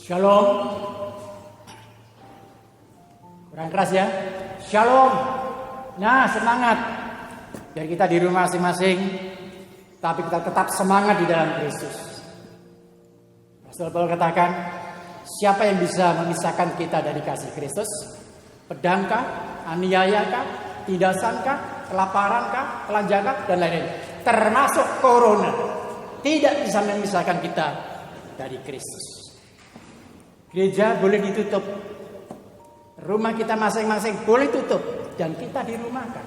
Shalom. Kurang keras ya. Shalom. Nah, semangat. Biar kita di rumah masing-masing, tapi kita tetap semangat di dalam Kristus. Rasul Paulus katakan, siapa yang bisa memisahkan kita dari kasih Kristus? Pedangkah, aniayakah, tindasankah, kelaparankah, telanjangkah, dan lain-lain. Termasuk corona. Tidak bisa memisahkan kita dari Kristus. Gereja boleh ditutup, rumah kita masing-masing boleh tutup, dan kita dirumahkan.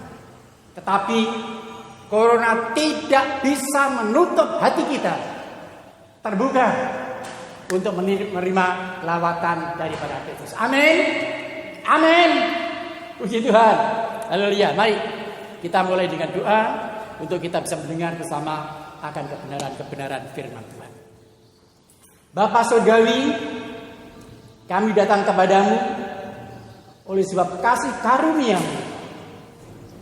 Tetapi corona tidak bisa menutup hati kita terbuka untuk menerima lawatan daripada Kristus. Amin, amin. Puji Tuhan, haleluya. Mari kita mulai dengan doa untuk kita bisa mendengar bersama akan kebenaran-kebenaran firman Tuhan. Bapa Surgawi, kami datang kepadamu oleh sebab kasih karunia-Mu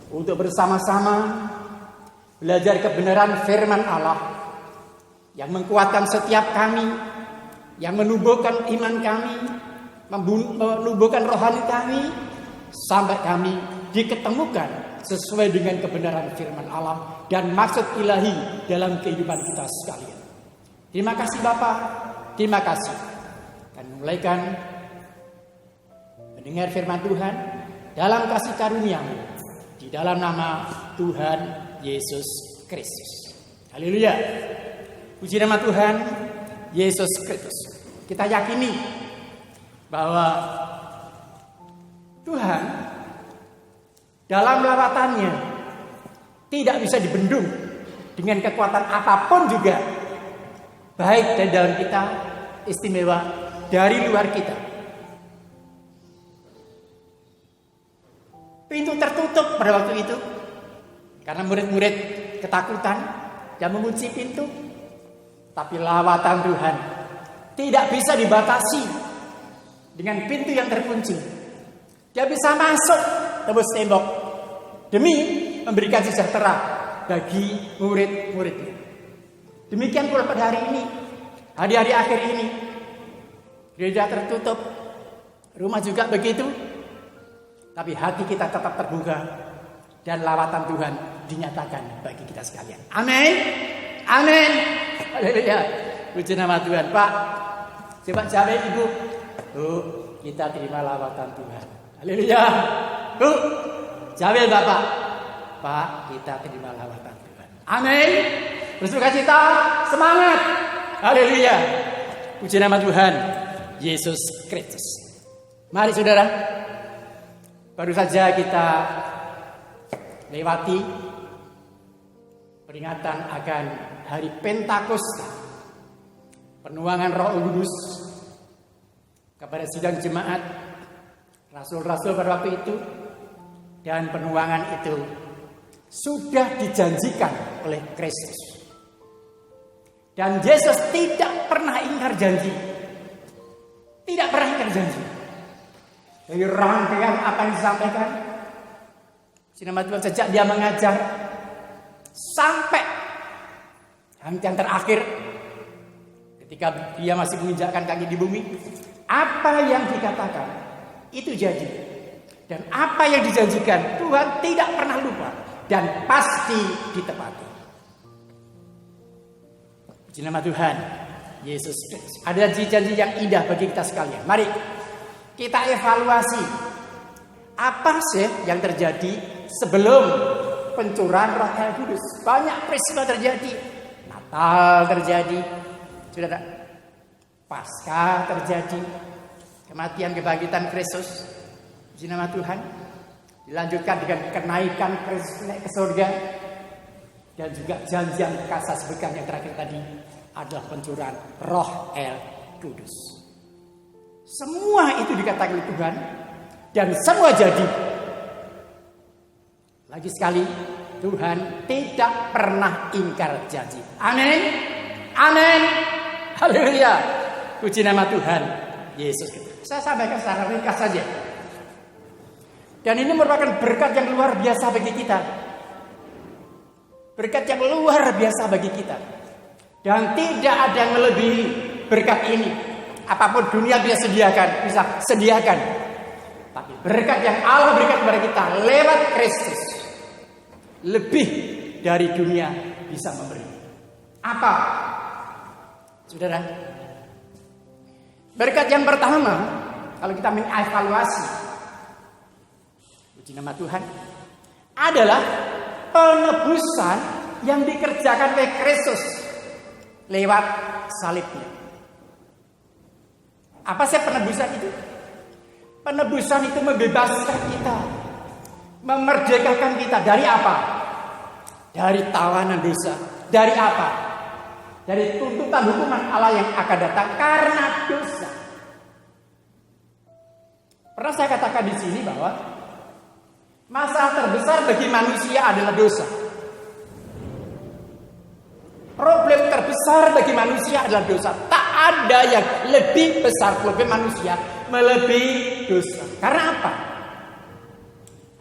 untuk bersama-sama belajar kebenaran firman Allah yang menguatkan setiap kami, yang menumbuhkan iman kami, menumbuhkan rohani kami, sampai kami diketemukan sesuai dengan kebenaran firman Allah dan maksud ilahi dalam kehidupan kita sekalian. Terima kasih Bapa, terima kasih. Dan mulaikan mendengar firman Tuhan dalam kasih karunia-Mu di dalam nama Tuhan Yesus Kristus. Haleluya. Puji nama Tuhan Yesus Kristus. Kita yakini bahwa Tuhan dalam lawatannya tidak bisa dibendung dengan kekuatan apapun juga, baik dari dalam kita istimewa dari luar kita. Pintu tertutup pada waktu itu karena murid-murid ketakutan dan mengunci pintu. Tapi lawatan Tuhan tidak bisa dibatasi dengan pintu yang terkunci. Dia bisa masuk tembus tembok demi memberikan sejahtera bagi murid-muridnya. Demikian pula pada hari ini, hari-hari akhir ini, gereja tertutup, rumah juga begitu, tapi hati kita tetap terbuka dan lawatan Tuhan dinyatakan bagi kita sekalian. Amin, amin, haleluya. Puji nama Tuhan. Pak, coba jawab Ibu. Kita terima lawatan Tuhan. Haleluya. Jawab Bapak. Pak, kita terima lawatan Tuhan. Amin. Bersukacita, semangat. Haleluya. Puji nama Tuhan Yesus Kristus. Mari saudara, baru saja kita lewati peringatan akan hari Pentakosta, penuangan Roh Kudus kepada sidang jemaat, rasul-rasul pada waktu itu, dan penuangan itu sudah dijanjikan oleh Kristus. Dan Yesus tidak pernah ingkar janji. Tidak pernah ingkar janji. Dari rangkaian apa yang disampaikan, nama Tuhan sejak dia mengajar sampai yang terakhir, ketika dia masih menginjakkan kaki di bumi, apa yang dikatakan itu jadi. Dan apa yang dijanjikan Tuhan tidak pernah lupa dan pasti ditepati. Puji nama Tuhan Yesus Kristus. Ada janji-janji yang indah bagi kita sekalian. Mari kita evaluasi apa sih yang terjadi sebelum pencurahan Roh Kudus. Banyak peristiwa terjadi. Natal terjadi, sudah ada Paskah terjadi, kematian kebangkitan Kristus. Puji nama Tuhan. Dilanjutkan dengan kenaikan Kristus naik ke surga. Dan juga janjian kasas berkah yang terakhir tadi adalah pencurahan Roh Kudus. Semua itu dikatakan oleh Tuhan dan semua jadi. Lagi sekali, Tuhan tidak pernah ingkar janji. Amin. Amin. Haleluya. Puji nama Tuhan Yesus. Saya sampaikan secara ringkas saja. Dan ini merupakan berkat yang luar biasa bagi kita. Berkat yang luar biasa bagi kita. Dan tidak ada yang melebihi berkat ini. Apapun dunia bisa sediakan. Tapi berkat yang Allah berikan kepada kita lewat Kristus lebih dari dunia bisa memberi. Apa? Saudara, berkat yang pertama, kalau kita mengevaluasi, puji nama Tuhan, adalah penebusan yang dikerjakan oleh Kristus lewat salibnya. Apa sih penebusan itu? Penebusan itu membebaskan kita, memerdekakan kita dari apa? Dari tawanan dosa. Dari apa? Dari tuntutan hukuman Allah yang akan datang karena dosa. Pernah saya katakan di sini bahwa masalah terbesar bagi manusia adalah dosa. Problem terbesar bagi manusia adalah dosa. Tak ada yang lebih besar problem manusia melebihi dosa. Karena apa?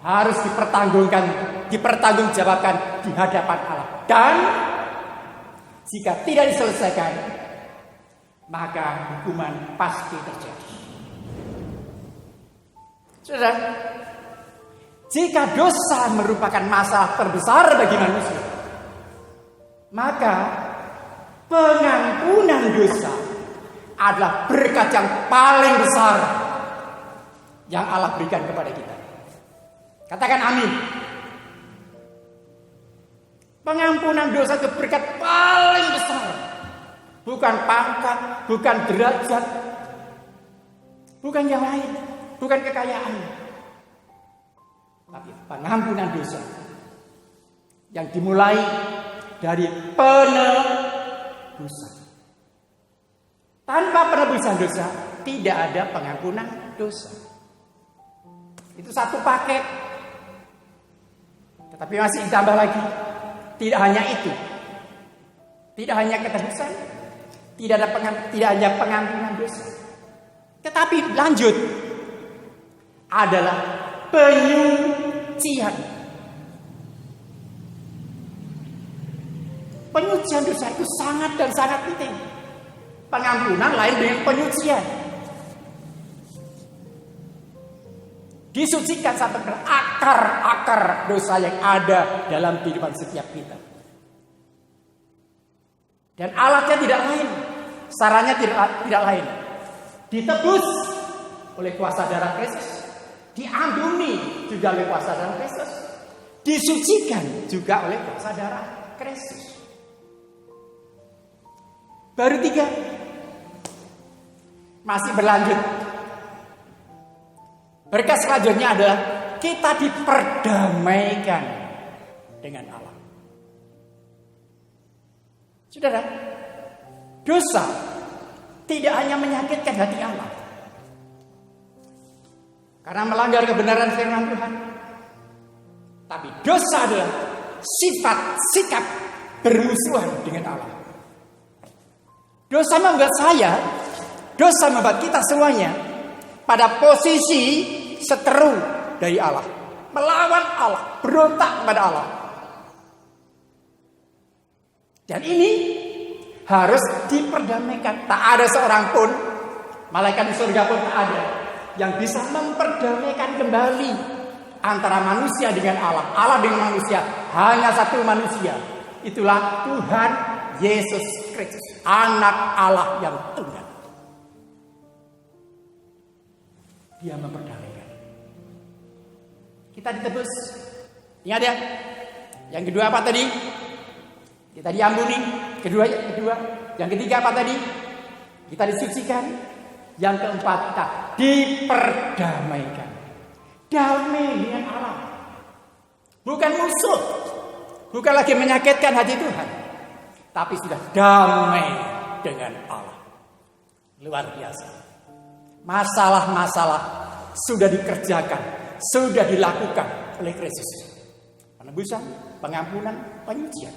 Harus dipertanggungjawabkan di hadapan Allah. Dan jika tidak diselesaikan, maka hukuman pasti terjadi. Saudara, jika dosa merupakan masalah terbesar bagi manusia, maka pengampunan dosa adalah berkat yang paling besar yang Allah berikan kepada kita. Katakan amin. Pengampunan dosa itu berkat paling besar. Bukan pangkat, bukan derajat, bukan yang lain, bukan kekayaan. Tapi pengampunan dosa yang dimulai dari penebusan. Tanpa penebusan dosa tidak ada pengampunan dosa. Itu satu paket. Tetapi masih ditambah lagi. Tidak hanya itu. Tidak hanya ketebusan, tidak hanya pengampunan dosa. Tetapi lanjut adalah penyucian. Penyucian dosa itu sangat dan sangat penting. Pengampunan lain dengan penyucian. Disucikan sampai ke akar-akar dosa yang ada dalam kehidupan setiap kita. Dan alatnya tidak lain, sarannya tidak lain. Ditebus oleh kuasa darah Kristus, diampuni juga oleh kuasa darah Kristus, disucikan juga oleh kuasa darah Kristus. Baru 3. Masih berlanjut. Berkat selanjutnya adalah kita diperdamaikan dengan Allah. Saudara, dosa tidak hanya menyakitkan hati Allah karena melanggar kebenaran firman Tuhan, tapi dosa adalah sifat sikap bermusuhan dengan Allah. Dosa membuat dosa membuat kita semuanya pada posisi seteru dari Allah, melawan Allah, berontak kepada Allah. Dan ini harus diperdamaikan. Tak ada seorang pun, malaikat di surga pun tak ada, yang bisa memperdamaikan kembali antara manusia dengan Allah, Allah dengan manusia. Hanya satu manusia, itulah Tuhan Yesus Kristus, Anak Allah yang tunggal. Dia memperdamaikan. Kita ditebus. Ingat ya. Yang kedua apa tadi? Kita diampuni. Kedua. Yang ketiga apa tadi? Kita disucikan. Yang keempat kita diperdamaikan. Damai dengan Allah. Bukan musuh. Bukan lagi menyakitkan hati Tuhan. Tapi sudah damai dengan Allah. Luar biasa. Masalah-masalah sudah dikerjakan, sudah dilakukan oleh Kristus. Penebusan, pengampunan, penyucian.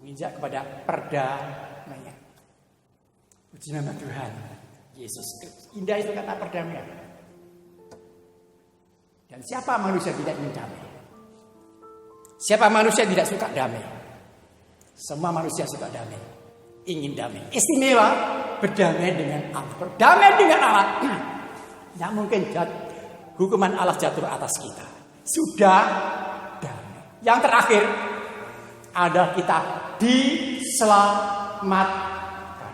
Menginjak kepada perdamaian. Puji nama Tuhan Yesus Kristus. Indah itu kata perdamaian. Dan siapa manusia tidak ingin damai? Siapa manusia tidak suka damai? Semua manusia suka damai, ingin damai. Istimewa berdamai dengan Allah. Damai dengan Allah. Tidak mungkin hukuman Allah jatuh atas kita. Sudah damai. Yang terakhir adalah kita diselamatkan.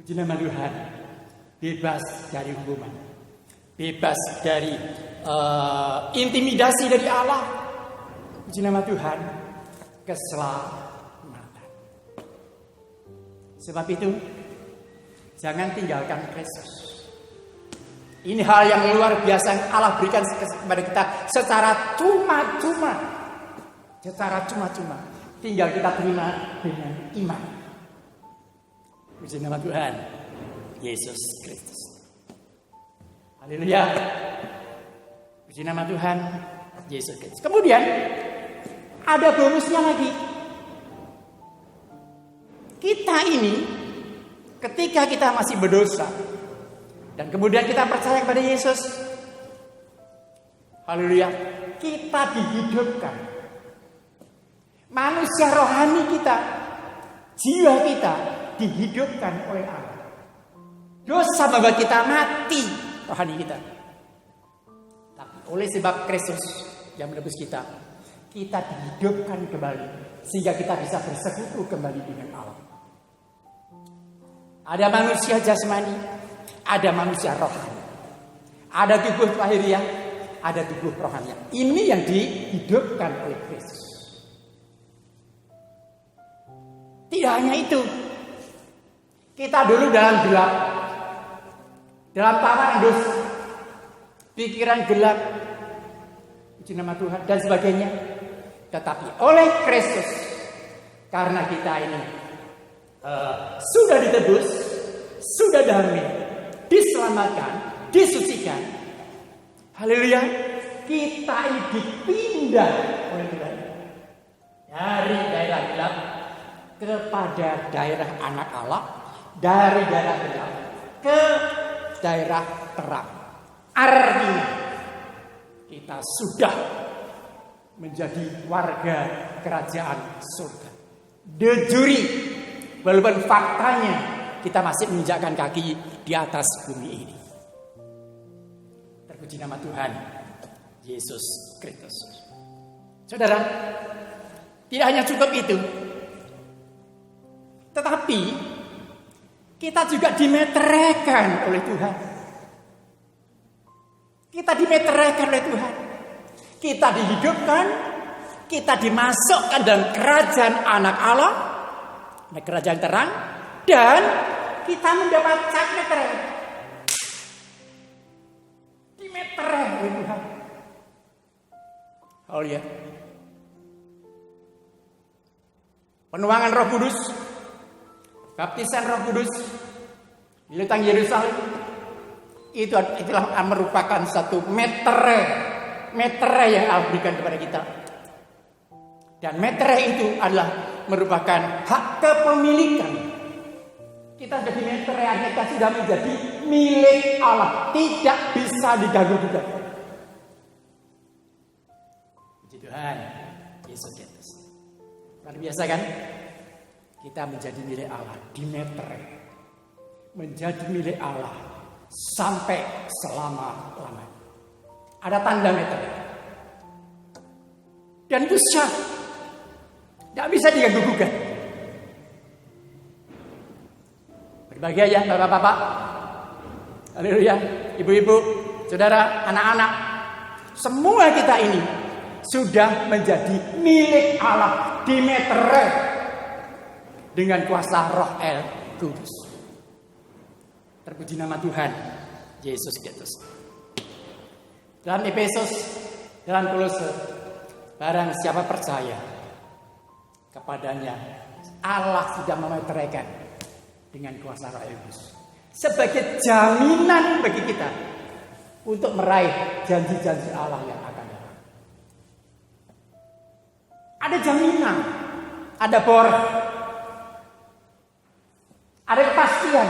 Puji nama Tuhan. Bebas dari hukuman. Bebas dari intimidasi dari Allah. Puji nama Tuhan. Keselamatan. Sebab itu jangan tinggalkan Kristus. Ini hal yang luar biasa yang Allah berikan kepada kita secara cuma-cuma. Secara cuma-cuma. Tinggal kita terima dengan iman. Puji nama Tuhan Yesus Kristus. Haleluya. Puji nama Tuhan Yesus Kristus. Kemudian ada bonusnya lagi. Kita ini ketika kita masih berdosa dan kemudian kita percaya kepada Yesus, haleluya, kita dihidupkan. Manusia rohani kita, jiwa kita dihidupkan oleh Allah. Dosa membuat kita mati rohani kita. Tapi oleh sebab Kristus yang menebus kita, kita dihidupkan kembali sehingga kita bisa bersekutu kembali dengan Allah. Ada manusia jasmani, ada manusia rohani. Ada tubuh lahiriah, ada tubuh rohani. Ini yang dihidupkan oleh Kristus. Tidak hanya itu. Kita dulu dalam gelap. Dalam tawaran dosa. Pikiran gelap. Puji nama Tuhan dan sebagainya. Tetapi oleh Kristus. Karena kita ini sudah ditebus, sudah damai, diselamatkan, disucikan. Haleluya. Kita ini dipindah oleh Tuhan dari daerah gelap kepada daerah anak Allah, dari daerah gelap ke daerah terang. Artinya kita sudah menjadi warga kerajaan surga. De jure, walaupun faktanya kita masih menginjakkan kaki di atas bumi ini. Terpuji nama Tuhan Yesus Kristus. Saudara, tidak hanya cukup itu, tetapi kita juga dimeteraikan oleh Tuhan. Kita dimeteraikan oleh Tuhan. Kita dihidupkan, kita dimasukkan dalam kerajaan anak Allah, kerajaan terang, dan kita mendapatkan meterai. Dimeterai oleh Tuhan. Oh ya. Penuangan Roh Kudus, baptisan Roh Kudus di Lentang Yerusalem, itulah merupakan satu meterai yang Allah berikan kepada kita. Dan meterai itu adalah merupakan hak kepemilikan. Kita jadi meterai, kita sudah menjadi milik Allah, tidak bisa diganggu-gugat. Puji Tuhan Yesus Kristus. Luar biasa kan? Kita menjadi milik Allah, dimeterai. Menjadi milik Allah sampai selama-lamanya. Ada tanda meterai. Dan itu syah. Tidak bisa diganggu-gugat. Berbahagia ya bapak-bapak. Haleluya. Ibu-ibu, saudara, anak-anak. Semua kita ini sudah menjadi milik Allah, dimeterai dengan kuasa Roh El Kudus. Terpuji nama Tuhan Yesus Kristus. Dalam Efesus, dalam Kolose, barang siapa percaya kepadanya, Allah sudah memeteraikan dengan kuasa Roh El Kudus sebagai jaminan bagi kita untuk meraih janji-janji Allah yang akan datang. Ada jaminan, ada bor, ada kepastian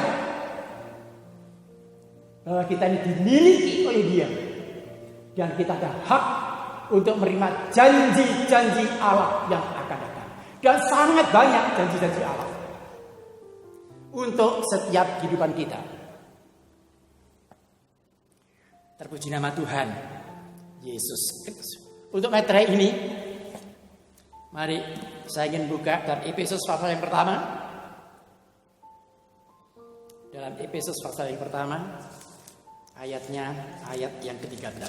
bahwa kita ini dimiliki oleh Dia Dan kita ada hak untuk menerima janji-janji Allah yang akan datang. Dan sangat banyak janji-janji Allah untuk setiap kehidupan kita. Terpuji nama Tuhan Yesus Kristus. Untuk materai ini, mari saya ingin buka dari Efesus pasal yang pertama. Dalam Efesus pasal yang pertama, ayatnya ayat yang ke-13.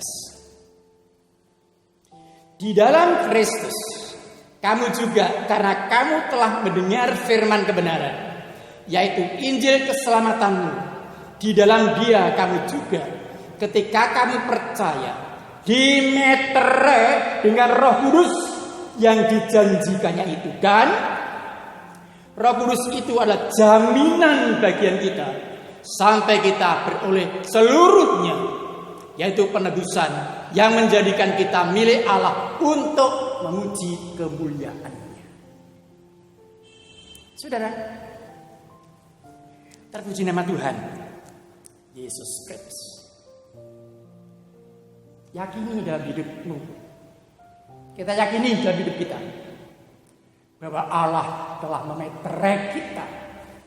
Di dalam Kristus, kamu juga karena kamu telah mendengar firman kebenaran, yaitu Injil keselamatanmu. Di dalam Dia kamu juga, ketika kamu percaya, dimeterai dengan Roh Kudus yang dijanjikannya itu. Dan Roh Kudus itu adalah jaminan bagian kita sampai kita beroleh seluruhnya, yaitu penebusan yang menjadikan kita milik Allah untuk memuji kemuliaan-Nya. Saudara, terpuji nama Tuhan Yesus Kristus. Yakini dalam hidupmu, kita yakini dalam hidup kita, bahwa Allah telah memeterai kita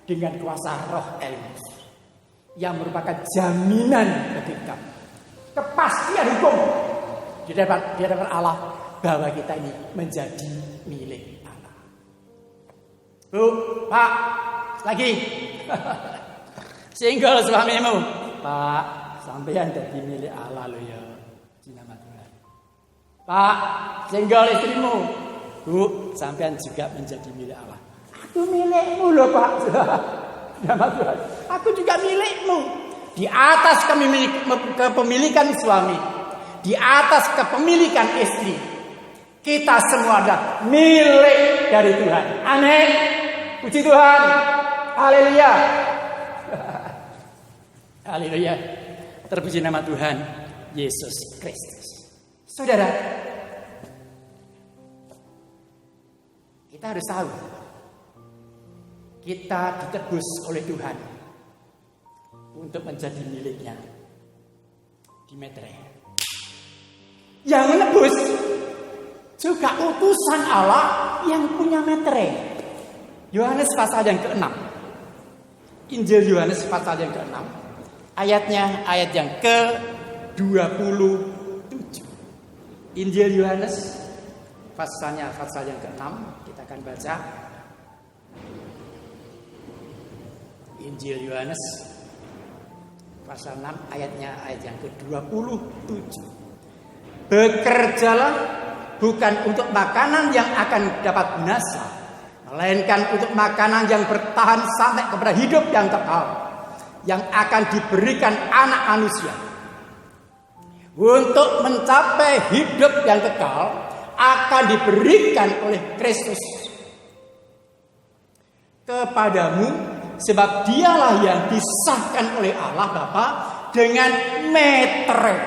dengan kuasa Roh Elis yang merupakan jaminan bagi kita, kepastian hukum di hadapan Allah bahwa kita ini menjadi milik Allah. Bu, Pak, lagi singgol suamimu, Pak, sampean jadi milik Allah loh ya. Nama Tuhan. Pak, singgol istrimu, Bu, sampean juga menjadi milik Allah. Aku milikmu loh Pak. Nama Tuhan. Aku juga milikmu. Di atas kepemilikan suami, di atas kepemilikan istri, kita semua adalah milik dari Tuhan. Amin. Puji Tuhan. Haleluya. Haleluya. Terpuji nama Tuhan Yesus Kristus. Saudara, kita harus tahu kita ditebus oleh Tuhan untuk menjadi miliknya. Dimeterai. Yang menebus juga utusan Allah yang punya meterai. Yohanes pasal yang ke-6. Injil Yohanes pasal yang ke-6. Ayatnya ayat yang ke-27. Injil Yohanes pasal yang ke-6, kita akan baca. Injil Yohanes pasal 6 ayatnya ayat yang ke-27. Bekerjalah bukan untuk makanan yang akan dapat binasa, melainkan untuk makanan yang bertahan sampai kepada hidup yang kekal, yang akan diberikan anak manusia. Untuk mencapai hidup yang kekal akan diberikan oleh Kristus kepadamu, sebab Dialah yang disahkan oleh Allah Bapa dengan meterai.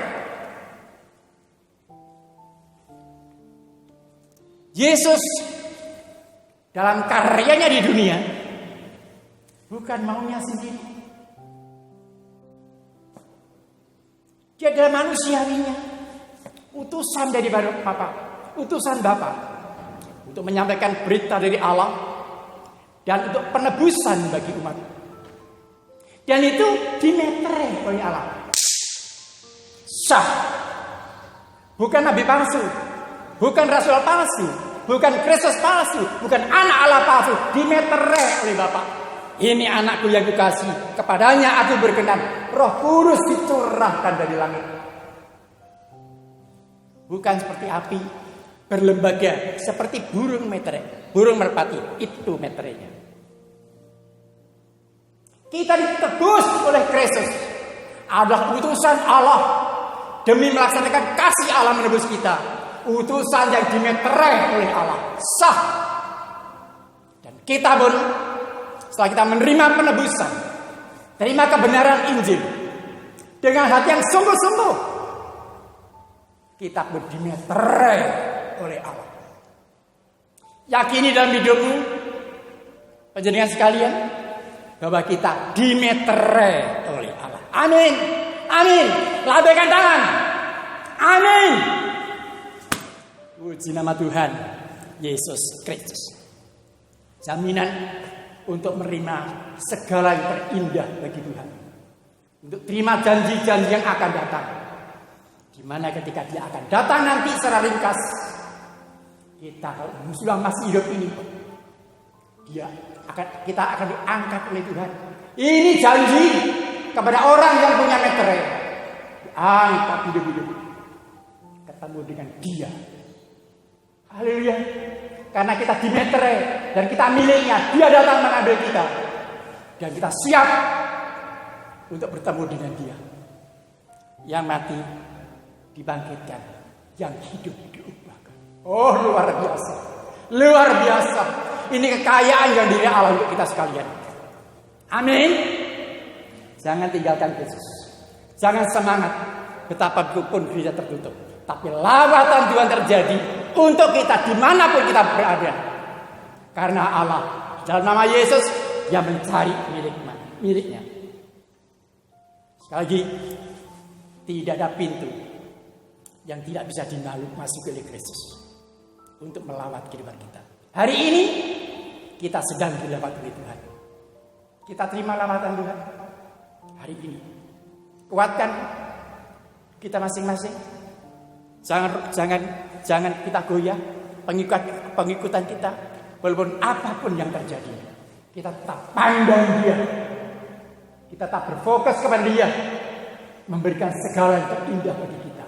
Yesus dalam karyanya di dunia bukan maunya sendiri. Dia adalah manusiawinya, utusan dari Bapa, utusan Bapa untuk menyampaikan berita dari Allah dan untuk penebusan bagi umat. Dan itu dimeterai oleh Allah. Sah. Bukan nabi palsu, bukan rasul palsu, bukan Kristus palsu, bukan anak Allah palsu, dimeterai oleh Bapa. Ini anakku yang kukasihi, kepadanya aku berkenan. Roh Kudus dicurahkan dari langit. Bukan seperti api berlembaga, seperti burung meterai, burung merpati. Itu meterainya. Kita ditebus oleh Kristus, adalah utusan Allah demi melaksanakan kasih Allah menebus kita. Utusan yang dimeterai oleh Allah, sah. Dan kita pun setelah kita menerima penebusan, terima kebenaran Injil dengan hati yang sungguh-sungguh, kita pun dimeterai oleh Allah. Yakini dalam hidupmu, panjenengan sekalian, bahwa kita dimeterai oleh Allah. Amin. Amin. Lambaikan tangan. Amin. Puji nama Tuhan Yesus Kristus. Jaminan untuk menerima segala yang terindah bagi Tuhan. Untuk terima janji-janji yang akan datang. Di mana ketika dia akan datang nanti secara ringkas, kita sudah masih hidup ini, kita akan diangkat oleh Tuhan. Ini janji kepada orang yang punya meterai. Diangkat hidup-hidup. Ketemu dengan dia. Haleluya. Karena kita di meterai dan kita miliknya. Dia datang mengambil kita. Dan kita siap untuk bertemu dengan dia. Yang mati dibangkitkan, yang hidup diubahkan. Oh, luar biasa. Luar biasa. Ini kekayaan yang diri Allah untuk kita sekalian. Amin. Jangan tinggalkan Yesus. Jangan semangat betapapun gereja tertutup. Tapi lawatan Tuhan terjadi untuk kita dimanapun kita berada. Karena Allah dalam nama Yesus yang mencari miliknya. Sekali lagi, tidak ada pintu yang tidak bisa dimasuki oleh Kristus untuk melawat kehidupan kita. Hari ini kita sedang dilawat oleh Tuhan. Kita terima lawatan Tuhan hari ini. Kuatkan kita masing-masing. Jangan kita goyah pengikutan kita, walaupun apapun yang terjadi. Kita tetap pandang dia. Kita tetap berfokus kepada dia, memberikan segala yang terindah bagi kita.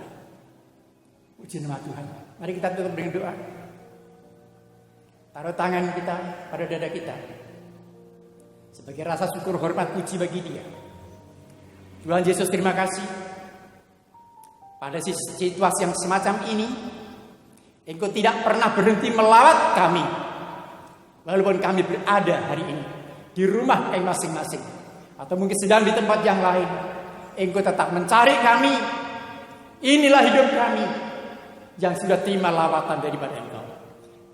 Puji nama Tuhan. Mari kita tutup dengan doa. Taruh tangan kita pada dada kita sebagai rasa syukur, hormat, puji bagi dia. Tuhan Yesus, terima kasih. Pada situasi yang semacam ini, Engkau tidak pernah berhenti melawat kami. Walaupun kami berada hari ini di rumah kami masing-masing, atau mungkin sedang di tempat yang lain, Engkau tetap mencari kami. Inilah hidup kami yang sudah terima lawatan daripada Engkau.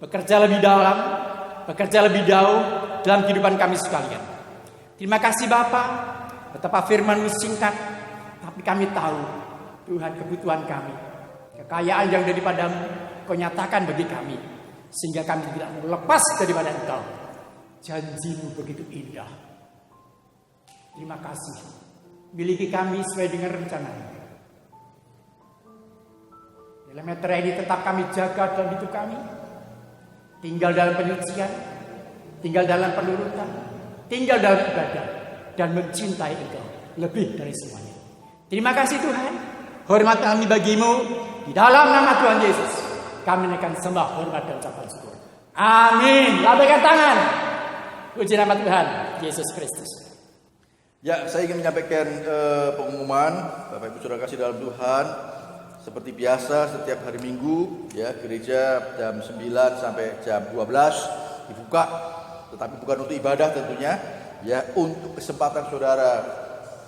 Bekerja lebih dalam, bekerja lebih jauh dalam kehidupan kami sekalian. Terima kasih Bapa, betapa firman-Mu singkat, tapi kami tahu Tuhan kebutuhan kami, kekayaan yang daripada-Mu Kau nyatakan bagi kami, sehingga kami tidak mau lepas daripada Engkau. Janji-Mu begitu indah. Terima kasih. Miliki kami sesuai dengan rencana-Mu. Dalam meterai ini tetap kami jaga dalam hidup kami. Tinggal dalam penyucian, tinggal dalam penurutan, tinggal dalam ibadah, dan mencintai Engkau lebih dari semuanya. Terima kasih Tuhan. Hormat kami bagi-Mu. Di dalam nama Tuhan Yesus, kami akan sembah, hormat, dan ucapan syukur. Amin. Lambaikan tangan. Puji nama Tuhan Yesus Kristus. Ya, saya ingin menyampaikan pengumuman, Bapak Ibu Saudara kasih dalam Tuhan. Seperti biasa setiap hari Minggu, ya, gereja jam 9 sampai jam 12 dibuka, tetapi bukan untuk ibadah tentunya, ya, untuk kesempatan saudara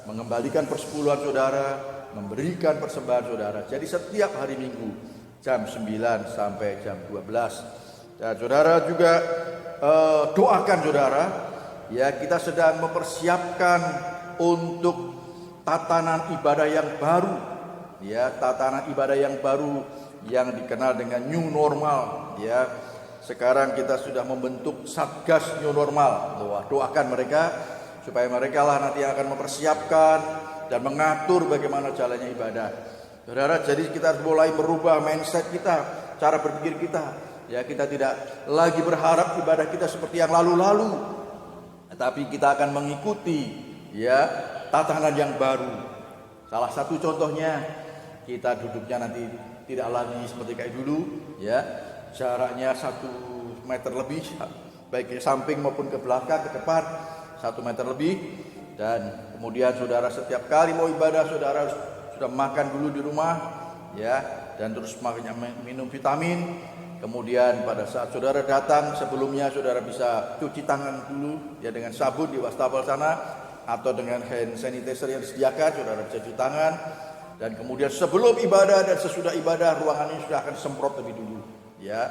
mengembalikan persepuluhan saudara, memberikan persembahan saudara. Jadi setiap hari Minggu jam 9 sampai jam 12. Dan saudara juga doakan saudara, ya, kita sedang mempersiapkan untuk tatanan ibadah yang baru. Ya, tatanan ibadah yang baru yang dikenal dengan new normal, ya. Sekarang kita sudah membentuk Satgas New Normal. Doakan mereka supaya mereka lah nanti yang akan mempersiapkan dan mengatur bagaimana jalannya ibadah. Saudara, jadi kita harus mulai merubah mindset kita, cara berpikir kita. Ya, kita tidak lagi berharap ibadah kita seperti yang lalu-lalu, tetapi kita akan mengikuti, ya, tatanan yang baru. Salah satu contohnya, kita duduknya nanti tidak lagi seperti kayak dulu, ya, jaraknya 1 meter lebih, baik ke samping maupun ke belakang, ke depan 1 meter lebih. Dan kemudian saudara setiap kali mau ibadah, saudara sudah makan dulu di rumah, ya, dan terus minum vitamin. Kemudian pada saat saudara datang, sebelumnya saudara bisa cuci tangan dulu, ya, dengan sabun di wastafel sana, atau dengan hand sanitizer yang disediakan, saudara bisa cuci tangan. Dan kemudian sebelum ibadah dan sesudah ibadah, ruangan ini sudah akan semprot lebih dulu, ya,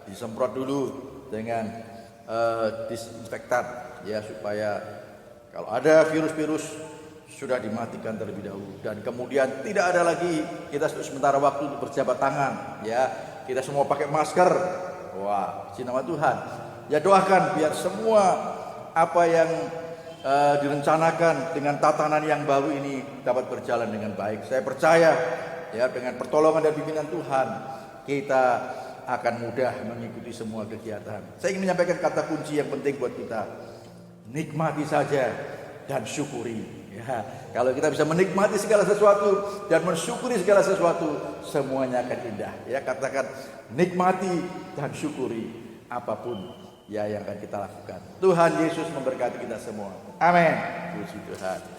disemprot dulu dengan disinfektan, ya, supaya kalau ada virus-virus sudah dimatikan terlebih dahulu, dan kemudian tidak ada lagi kita sementara waktu untuk berjabat tangan, ya. Kita semua pakai masker. Wah, puji nama Tuhan. Ya, doakan biar semua apa yang direncanakan dengan tatanan yang baru ini dapat berjalan dengan baik. Saya percaya, ya, dengan pertolongan dan bimbingan Tuhan, kita akan mudah mengikuti semua kegiatan. Saya ingin menyampaikan kata kunci yang penting buat kita. Nikmati saja dan syukuri. Ya, kalau kita bisa menikmati segala sesuatu dan mensyukuri segala sesuatu, semuanya akan indah. Ya, katakan nikmati dan syukuri apapun ya yang akan kita lakukan. Tuhan Yesus memberkati kita semua. Amin. Puji Tuhan.